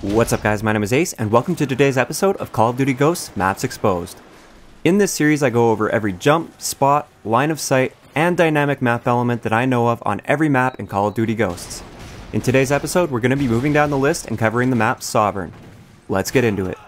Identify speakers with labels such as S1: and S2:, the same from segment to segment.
S1: What's up guys, my name is Ace and welcome to today's episode of Call of Duty Ghosts Maps Exposed. In this series I go over every jump, spot, line of sight, and dynamic map element that I know of on every map in Call of Duty Ghosts. In today's episode we're going to be moving down the list and covering the map Sovereign. Let's get into it.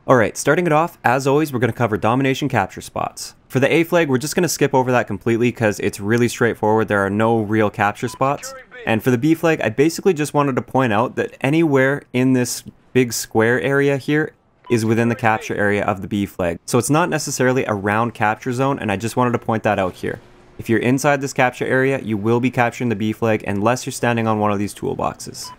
S1: Alright, starting it off, as always, we're going to cover domination capture spots. For the A flag, we're just going to skip over that completely because it's really straightforward, there are no real capture spots. And for the B flag, I basically just wanted to point out that anywhere in this big square area here is within the capture area of the B flag. So it's not necessarily a round capture zone, and I just wanted to point that out here. If you're inside this capture area, you will be capturing the B flag unless you're standing on one of these toolboxes.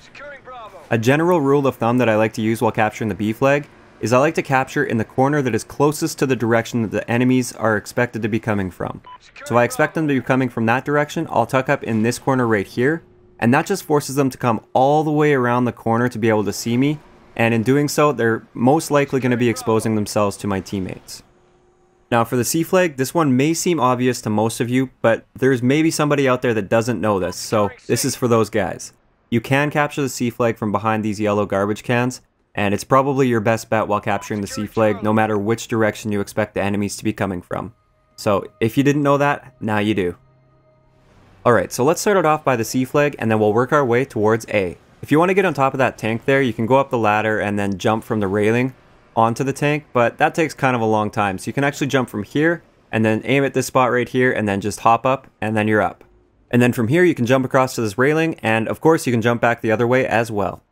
S1: A general rule of thumb that I like to use while capturing the B flag is I like to capture in the corner that is closest to the direction that the enemies are expected to be coming from. So if I expect them to be coming from that direction, I'll tuck up in this corner right here, and that just forces them to come all the way around the corner to be able to see me, and in doing so, they're most likely going to be exposing themselves to my teammates. Now for the C flag, this one may seem obvious to most of you, but there's maybe somebody out there that doesn't know this, so this is for those guys. You can capture the C flag from behind these yellow garbage cans, and it's probably your best bet while capturing the C flag, no matter which direction you expect the enemies to be coming from. So if you didn't know that, now you do. Alright, so let's start it off by the C flag, and then we'll work our way towards A. If you want to get on top of that tank there, you can go up the ladder and then jump from the railing onto the tank, but that takes kind of a long time. So you can actually jump from here, and then aim at this spot right here, and then just hop up, and then you're up. And then from here you can jump across to this railing, and of course you can jump back the other way as well.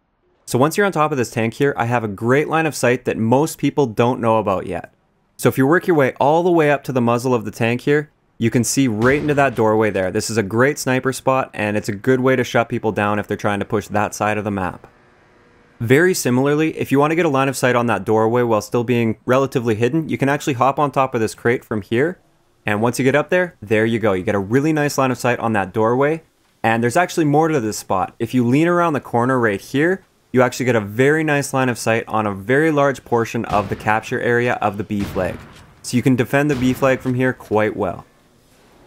S1: So once you're on top of this tank here, I have a great line of sight that most people don't know about yet. So if you work your way all the way up to the muzzle of the tank here, you can see right into that doorway there. This is a great sniper spot, and it's a good way to shut people down if they're trying to push that side of the map. Very similarly, if you want to get a line of sight on that doorway while still being relatively hidden, you can actually hop on top of this crate from here, and once you get up there, there you go. You get a really nice line of sight on that doorway, and there's actually more to this spot. If you lean around the corner right here, you actually get a very nice line of sight on a very large portion of the capture area of the B flag. So you can defend the B flag from here quite well.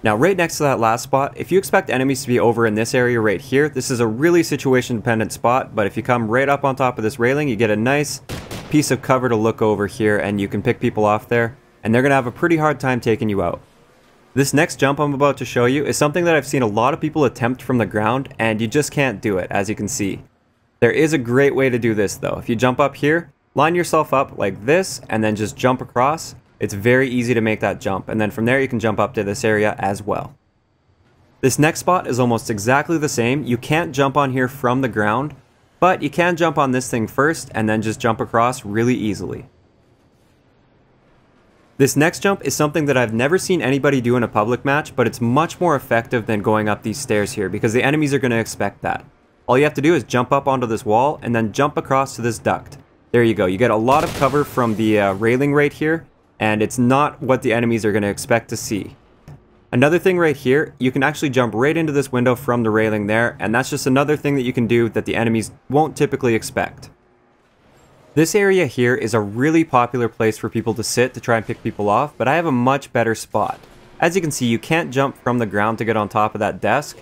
S1: Now right next to that last spot, if you expect enemies to be over in this area right here, this is a really situation dependent spot, but if you come right up on top of this railing, you get a nice piece of cover to look over here, and you can pick people off there, and they're going to have a pretty hard time taking you out. This next jump I'm about to show you is something that I've seen a lot of people attempt from the ground, and you just can't do it, as you can see. There is a great way to do this though. If you jump up here, line yourself up like this, and then just jump across. It's very easy to make that jump, and then from there you can jump up to this area as well. This next spot is almost exactly the same. You can't jump on here from the ground, but you can jump on this thing first and then just jump across really easily. This next jump is something that I've never seen anybody do in a public match, but it's much more effective than going up these stairs here because the enemies are going to expect that. All you have to do is jump up onto this wall and then jump across to this duct. There you go. You get a lot of cover from the railing right here, and it's not what the enemies are going to expect to see. Another thing right here, you can actually jump right into this window from the railing there, and that's just another thing that you can do that the enemies won't typically expect. This area here is a really popular place for people to sit to try and pick people off, but I have a much better spot. As you can see, you can't jump from the ground to get on top of that desk,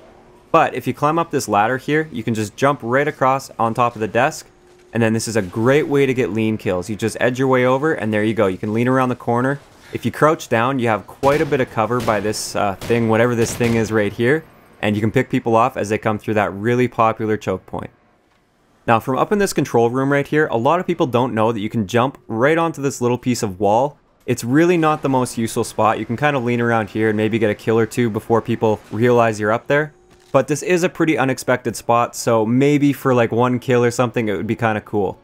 S1: but if you climb up this ladder here, you can just jump right across on top of the desk, and then this is a great way to get lean kills. You just edge your way over, and there you go. You can lean around the corner. If you crouch down, you have quite a bit of cover by this thing, whatever this thing is right here, and you can pick people off as they come through that really popular choke point. Now from up in this control room right here, a lot of people don't know that you can jump right onto this little piece of wall. It's really not the most useful spot. You can kind of lean around here and maybe get a kill or two before people realize you're up there. But this is a pretty unexpected spot, so maybe for like one kill or something it would be kind of cool.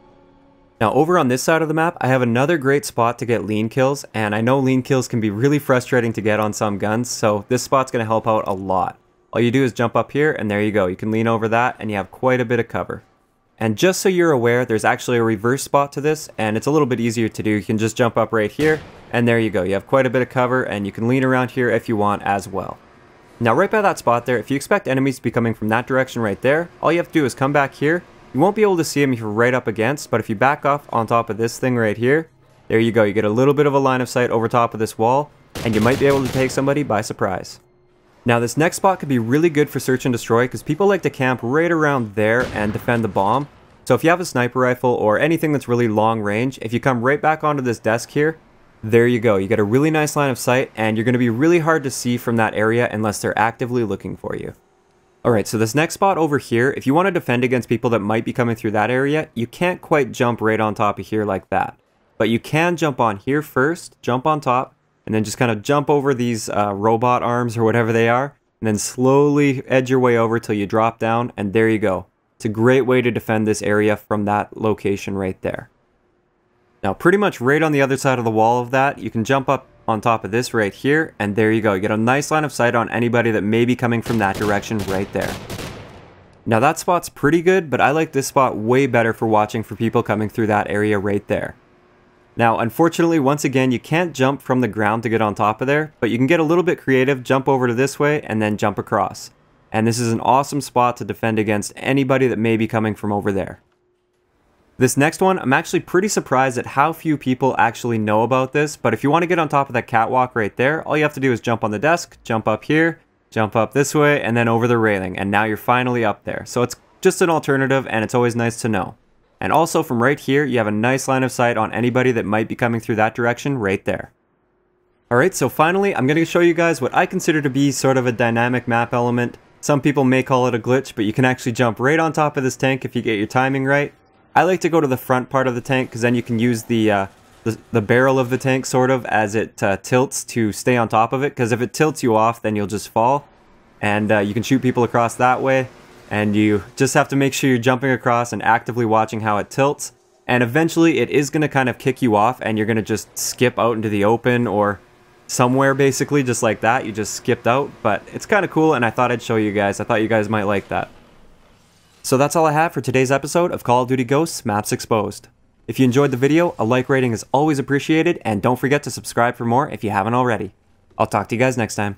S1: Now over on this side of the map, I have another great spot to get lean kills, and I know lean kills can be really frustrating to get on some guns, so this spot's going to help out a lot. All you do is jump up here, and there you go. You can lean over that, and you have quite a bit of cover. And just so you're aware, there's actually a reverse spot to this, and it's a little bit easier to do. You can just jump up right here, and there you go. You have quite a bit of cover, and you can lean around here if you want as well. Now right by that spot there, if you expect enemies to be coming from that direction right there, all you have to do is come back here. You won't be able to see them if you're right up against, but if you back off on top of this thing right here, there you go. You get a little bit of a line of sight over top of this wall, and you might be able to take somebody by surprise. Now this next spot could be really good for search and destroy because people like to camp right around there and defend the bomb. So if you have a sniper rifle or anything that's really long range, if you come right back onto this desk here, there you go. You get a really nice line of sight and you're going to be really hard to see from that area unless they're actively looking for you. Alright, so this next spot over here, if you want to defend against people that might be coming through that area, you can't quite jump right on top of here like that. But you can jump on here first, jump on top, and then just kind of jump over these robot arms or whatever they are, and then slowly edge your way over till you drop down, and there you go. It's a great way to defend this area from that location right there. Now pretty much right on the other side of the wall of that, you can jump up on top of this right here, and there you go. You get a nice line of sight on anybody that may be coming from that direction right there. Now that spot's pretty good, but I like this spot way better for watching for people coming through that area right there. Now, unfortunately, once again, you can't jump from the ground to get on top of there, but you can get a little bit creative, jump over to this way, and then jump across. And this is an awesome spot to defend against anybody that may be coming from over there. This next one, I'm actually pretty surprised at how few people actually know about this, but if you want to get on top of that catwalk right there, all you have to do is jump on the desk, jump up here, jump up this way, and then over the railing, and now you're finally up there. So it's just an alternative, and it's always nice to know. And also from right here, you have a nice line of sight on anybody that might be coming through that direction right there. Alright, so finally, I'm going to show you guys what I consider to be sort of a dynamic map element. Some people may call it a glitch, but you can actually jump right on top of this tank if you get your timing right. I like to go to the front part of the tank because then you can use the barrel of the tank sort of as it tilts to stay on top of it, because if it tilts you off, then you'll just fall. And you can shoot people across that way. And you just have to make sure you're jumping across and actively watching how it tilts. And eventually it is going to kind of kick you off and you're going to just skip out into the open or somewhere basically just like that. You just skipped out, but it's kind of cool and I thought I'd show you guys. I thought you guys might like that. So that's all I have for today's episode of Call of Duty Ghosts Maps Exposed. If you enjoyed the video, a like rating is always appreciated and don't forget to subscribe for more if you haven't already. I'll talk to you guys next time.